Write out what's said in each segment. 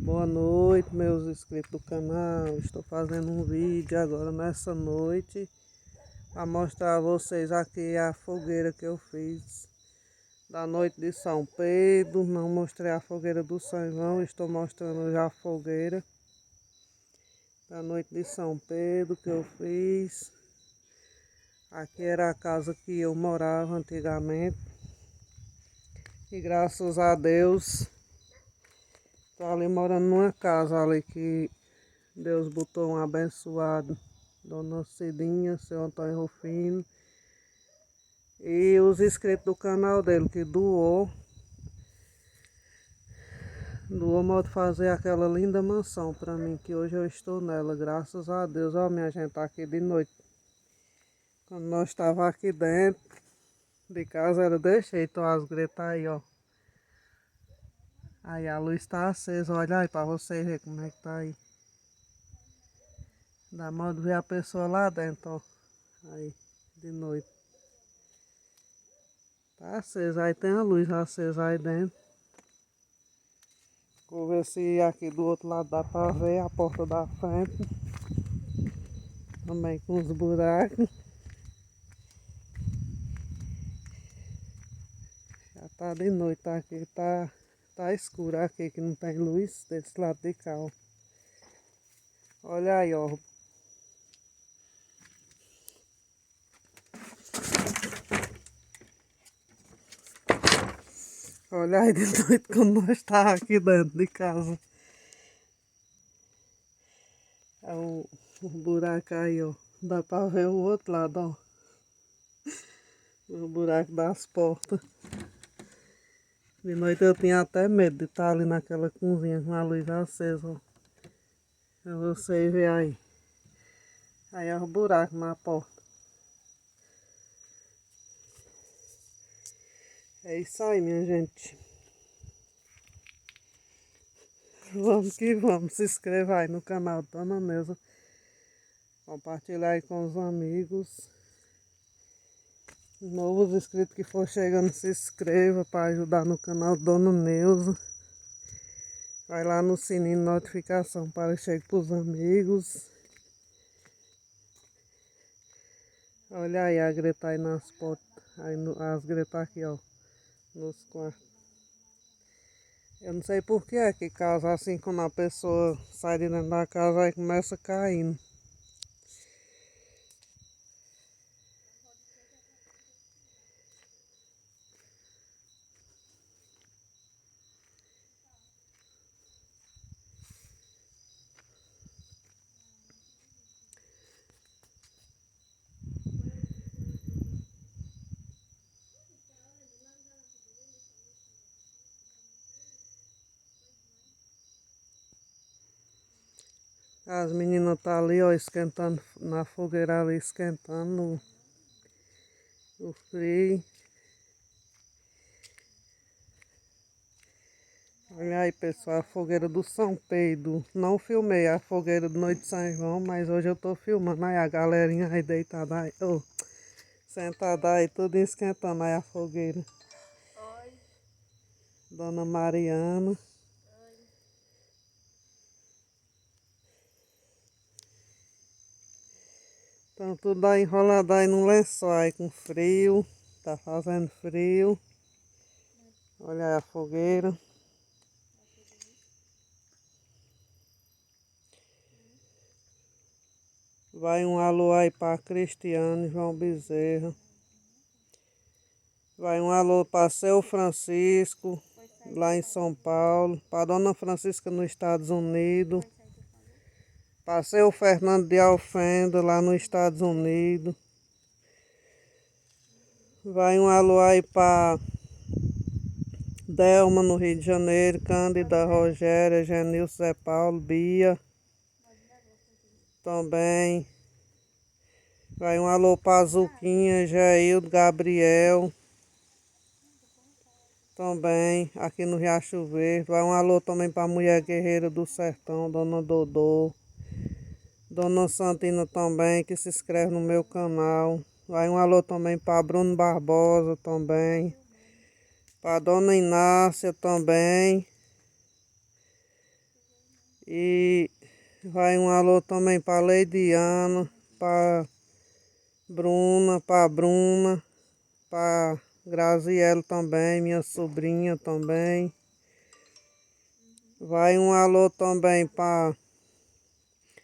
Boa noite, meus inscritos do canal. Estou fazendo um vídeo agora nessa noite para mostrar a vocês aqui a fogueira que eu fiz da noite de São Pedro. Não mostrei a fogueira do São João, estou mostrando já a fogueira da noite de São Pedro que eu fiz. Aqui era a casa que eu morava antigamente e graças a Deus estou ali morando numa casa ali que Deus botou um abençoado, Dona Cidinha, seu Antônio Rufino, e os inscritos do canal dele que doou modo de fazer aquela linda mansão para mim, que hoje eu estou nela, graças a Deus. Ó, minha gente, tá aqui de noite. Quando nós estava aqui dentro de casa era desse jeito, ó, as gretas aí, ó. Aí a luz está acesa, olha aí para vocês verem como é que tá aí. Dá modo de ver a pessoa lá dentro, ó. Aí, de noite. Tá acesa, aí tem a luz acesa aí dentro. Vou ver se aqui do outro lado dá pra ver a porta da frente. Também com os buracos. Já tá de noite, tá aqui, tá escuro aqui, que não tem luz desse lado de cá, ó. Olha aí, ó. Olha aí de noite quando nós tá aqui dentro de casa. É o buraco aí, ó. Dá pra ver o outro lado, ó. O buraco das portas. De noite eu tinha até medo de estar ali naquela cozinha com a luz acesa, ó. Pra vocês verem aí. Aí é o buraco na porta. É isso aí, minha gente. Vamos que vamos. Se inscreva aí no canal Dona Neuza. Compartilhar aí com os amigos. Novos inscritos que for chegando, se inscreva para ajudar no canal Dona Neuza. Vai lá no sininho de notificação para que chegue para os amigos. Olha aí a greta aí nas portas. Aí as gretas aqui, ó. Nos quartos. Eu não sei por que é que casa assim, quando a pessoa sai de dentro da casa, aí começa caindo. As meninas tá ali, ó, esquentando na fogueira ali, esquentando o frio. Olha aí, pessoal, a fogueira do São Pedro. Não filmei a fogueira de noite de São João, mas hoje eu tô filmando. Aí a galerinha aí deitada aí, oh, sentada aí, tudo esquentando aí a fogueira. Oi. Dona Mariana. Oi. Então tudo aí enrolado aí no lençol aí com frio. Tá fazendo frio. Olha aí a fogueira. Vai um alô aí para Cristiano João Bezerra. Vai um alô para seu Francisco, lá em São Paulo. Para Dona Francisca nos Estados Unidos. Para seu Fernando de Alfenda, lá nos Estados Unidos. Vai um alô aí para Delma, no Rio de Janeiro. Cândida, Rogéria, Genilson, Zé Paulo, Bia. Também. Vai um alô para Zuquinha, Jaildo, Gabriel. Também, aqui no Riacho Verde. Vai um alô também para a Mulher Guerreira do Sertão, Dona Dodô. Dona Santina também, que se inscreve no meu canal. Vai um alô também para Bruno Barbosa também. Para Dona Inácia também. E vai um alô também para Leidiana, para Bruna, para Graziele também, minha sobrinha também. Vai um alô também para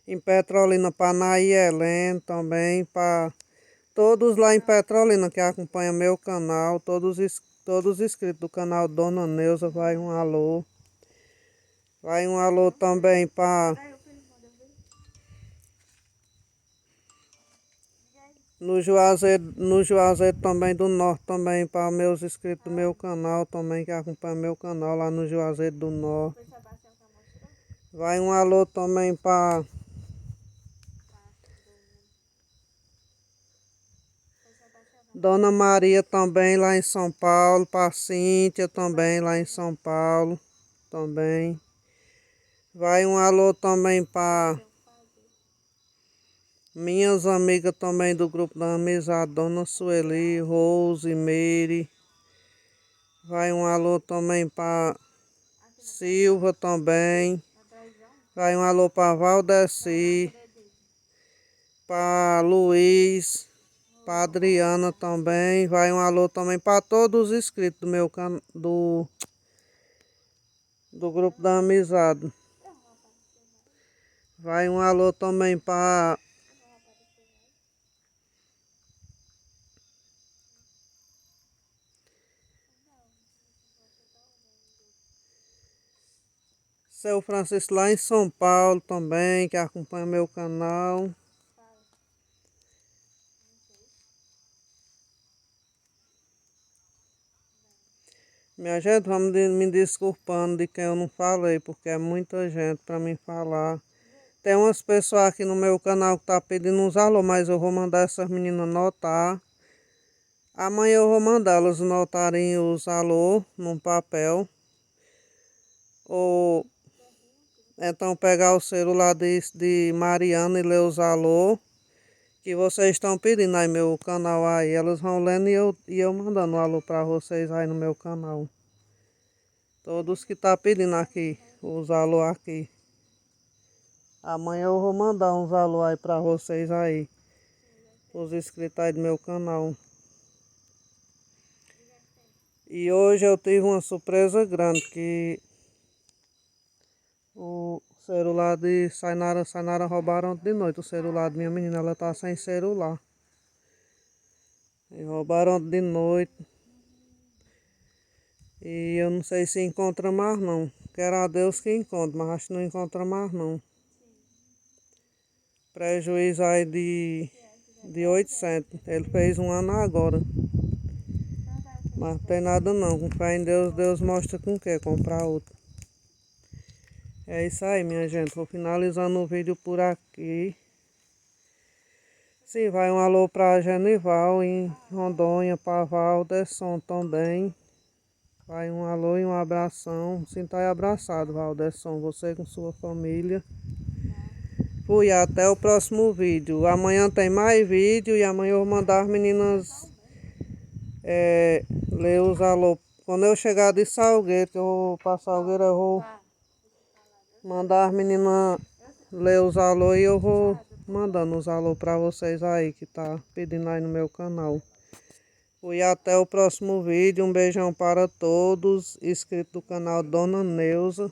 em Petrolina, para Naí Helene também, para todos lá em Petrolina que acompanham meu canal, todos inscritos do canal Dona Neuza, vai um alô. Vai um alô também para no Juazeiro também do Norte também, para meus inscritos do meu canal também, que acompanham meu canal lá no Juazeiro do Norte. Vai um alô também para Dona Maria também lá em São Paulo, para Cíntia também lá em São Paulo também. Vai um alô também para minhas amigas também do grupo da amizade, Dona Sueli, Rose, Meire. Vai um alô também para Silva também. Vai um alô para Valdeci, para Luiz, para Adriana também. Vai um alô também para todos os inscritos do meu canal, do grupo da amizade. Vai um alô também para Seu Francisco lá em São Paulo também, que acompanha meu canal. Minha gente, vamos me desculpando de quem eu não falei, porque é muita gente para mim falar. Tem umas pessoas aqui no meu canal que tá pedindo uns alô, mas eu vou mandar essas meninas notar. Amanhã eu vou mandar elas notarem os alô num papel. Ou então pegar o celular de Mariana e ler os alô que vocês estão pedindo aí no meu canal aí. Elas vão lendo e eu mandando um alô para vocês aí no meu canal. Todos que tá pedindo aqui, os alô aqui. Amanhã eu vou mandar uns alô aí para vocês aí. Os inscritos aí do meu canal. E hoje eu tive uma surpresa grande que o celular de Sainara roubaram ontem de noite. O celular de minha menina, ela tá sem celular. E roubaram ontem de noite. E eu não sei se encontra mais não. Quero a Deus que encontre, mas acho que não encontra mais não. Prejuízo aí de 800. Ele fez um ano agora. Mas não tem nada não. Com fé em Deus, Deus mostra com o que comprar outro. É isso aí, minha gente. Vou finalizando o vídeo por aqui. Sim, vai um alô pra Genival em Rondônia, para Valdesson também. Vai um alô e um abração. Sinta aí abraçado, Valdesson, você com sua família. Fui, até o próximo vídeo. Amanhã tem mais vídeo e amanhã eu vou mandar as meninas ler os alô. Quando eu chegar de Salgueiro, que eu vou pra Salgueiro, eu vou mandar as meninas ler os alô e eu vou mandando os alô pra vocês aí que tá pedindo aí no meu canal. Fui, até o próximo vídeo. Um beijão para todos inscritos do canal Dona Neuza.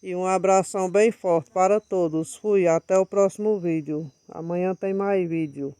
E um abração bem forte para todos. Fui, até o próximo vídeo. Amanhã tem mais vídeo.